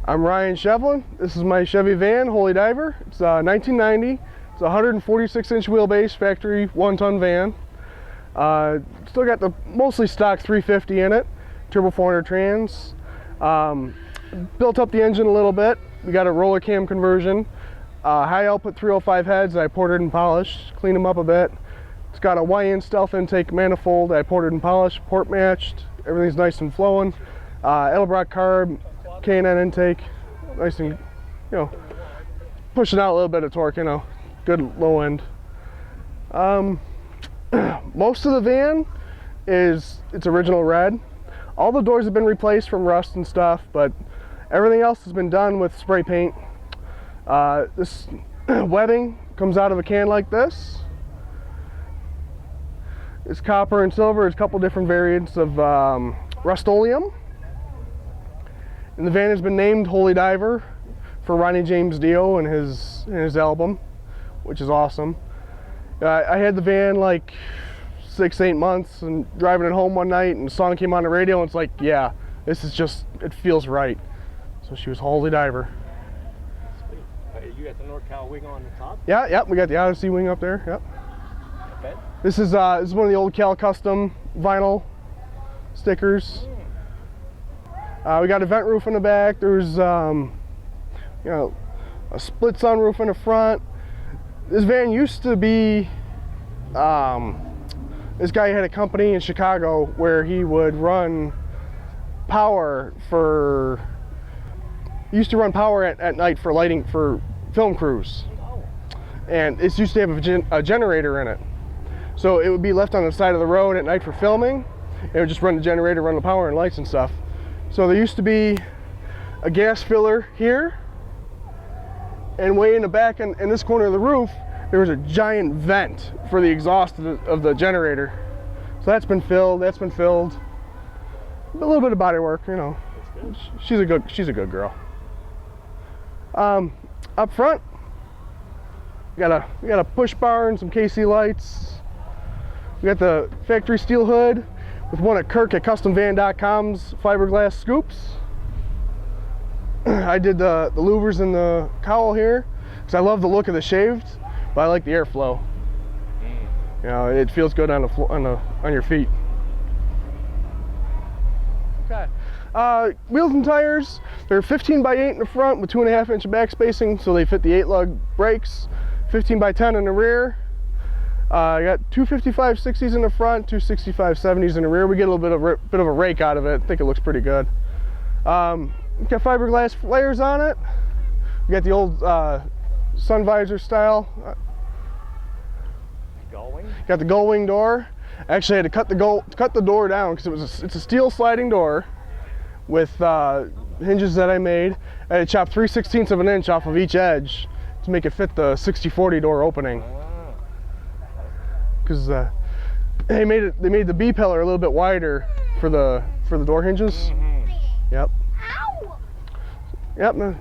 I'm Ryan Shevlin. This is my Chevy van, Holy Diver. It's 1990. It's a 146-inch wheelbase, factory 1-ton van. Still got the mostly stock 350 in it, turbo 400 trans. Built up the engine a little bit. We got a roller cam conversion. High output 305 heads. I ported and polished, cleaned them up a bit. It's got a YN stealth intake manifold. I ported and polished, port matched. Everything's nice and flowing. Edelbrock carb, K&N intake, nice and, pushing out a little bit of torque, good low end. Most of the van it's original red. All the doors have been replaced from rust and stuff, but everything else has been done with spray paint. This webbing comes out of a can like this. It's copper and silver. There's a couple different variants of Rust-Oleum. And the van has been named Holy Diver for Ronnie James Dio and his album, which is awesome. I had the van like 6-8 months and driving it home one night and the song came on the radio and it's like, yeah, this is just, it feels right. So she was Holy Diver. Sweet. You got the NorCal wing on the top? Yeah, we got the Odyssey wing up there, yep. Okay. This is one of the old Cal Custom vinyl stickers. We got a vent roof in the back. There's a split sunroof in the front. This van used to be, this guy had a company in Chicago where he would run power for, he used to run power at night for lighting for film crews. And it used to have a generator in it. So it would be left on the side of the road at night for filming. It would just run the generator, run the power and lights and stuff. So there used to be a gas filler here, and way in the back in this corner of the roof, there was a giant vent for the exhaust of the generator. So that's been filled, A little bit of body work, She's a good girl. Up front, we got a push bar and some KC lights. We got the factory steel hood with one of Kirk at CustomVan.com's fiberglass scoops. I did the louvers in the cowl here because I love the look of the shaved, but I like the airflow. It feels good on your feet. Okay. Wheels and tires, they're 15x8 in the front with 2.5-inch back spacing, so they fit the 8-lug brakes. 15x10 in the rear. I got two 55/60s in the front, two 65/70s in the rear. We get a little bit of a rake out of it. I think it looks pretty good. Got fiberglass flares on it. We got the old sun visor style. Got the gull wing door. Actually, I had to cut the door down because it's a steel sliding door with hinges that I made. I had to chop 3/16 of an inch off of each edge to make it fit the 60/40 door opening. Because they made the B pillar a little bit wider for the door hinges. Yep. Yep.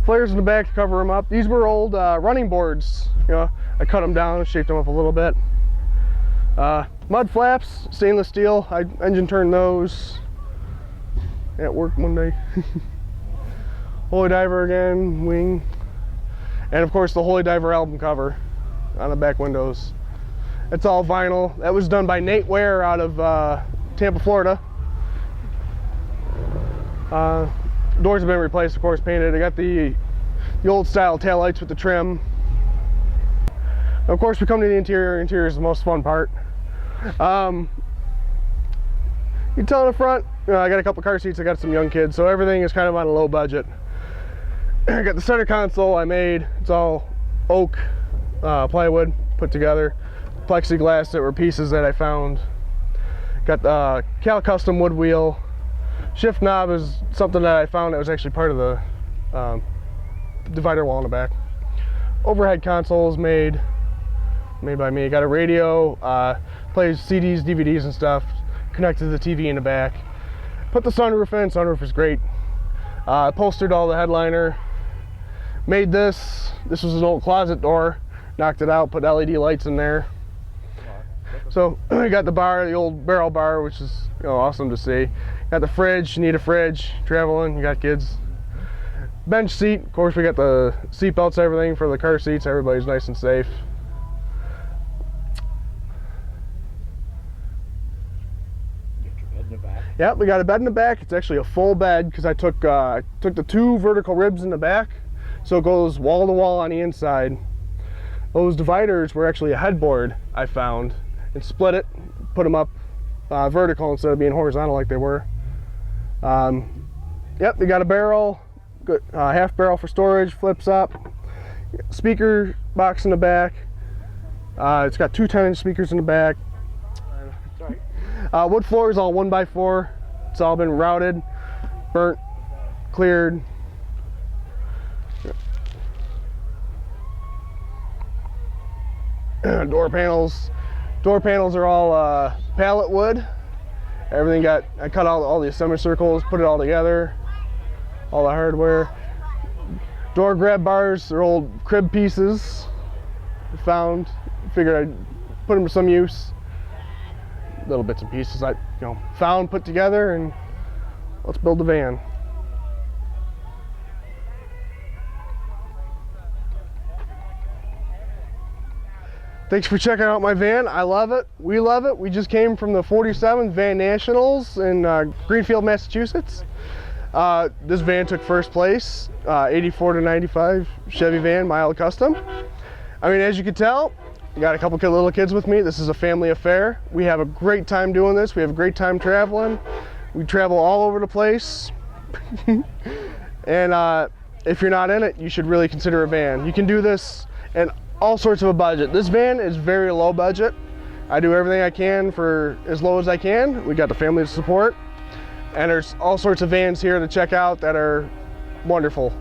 Flares in the back to cover them up. These were old running boards. I cut them down, shaped them up a little bit. Mud flaps, stainless steel. I engine turned those at work one day. Holy Diver again, wing, and of course the Holy Diver album cover on the back windows. It's all vinyl. That was done by Nate Ware out of Tampa, Florida. Doors have been replaced, of course, painted. I got the old style taillights with the trim. Of course, we come to the interior. Interior is the most fun part. You can tell in the front, I got a couple car seats. I got some young kids, so everything is kind of on a low budget. I got the center console I made. It's all oak plywood put together. Plexiglass that were pieces that I found. Got the Cal Custom wood wheel. Shift knob is something that I found that was actually part of the divider wall in the back. Overhead console is made by me. Got a radio, plays CDs, DVDs and stuff, connected to the TV in the back. Put the sunroof in. Sunroof is great. Upholstered all the headliner. Made this. This was an old closet door. Knocked it out, put LED lights in there. So we got the bar, the old barrel bar, which is awesome to see. Got the fridge. You need a fridge. Traveling. You got kids. bench seat. Of course, we got the seat belts, everything for the car seats. Everybody's nice and safe. In the back. Yep, we got a bed in the back. It's actually a full bed because I took the 2 vertical ribs in the back, so it goes wall to wall on the inside. Those dividers were actually a headboard I found and split it, put them up vertical instead of being horizontal like they were. Yep, we got a barrel, good, half barrel for storage, flips up, speaker box in the back. It's got 2 10-inch speakers in the back. Sorry. Wood floor is all 1x4. It's all been routed, burnt, cleared. Door panels are all pallet wood. Everything I cut out all the assembly circles, put it all together, all the hardware. Door grab bars, they're old crib pieces. Found, figured I'd put them to some use. Little bits and pieces I found, put together, and let's build the van. Thanks for checking out my van. I love it. We love it. We just came from the 47th Van Nationals in Greenfield, Massachusetts. This van took first place, 84 to 95 Chevy van, mild custom. I mean, as you can tell, I got a couple little kids with me. This is a family affair. We have a great time doing this. We have a great time traveling. We travel all over the place. And if you're not in it, you should really consider a van. You can do this in all sorts of a budget. This van is very low budget. I do everything I can for as low as I can. We got the family to support. And there's all sorts of vans here to check out that are wonderful.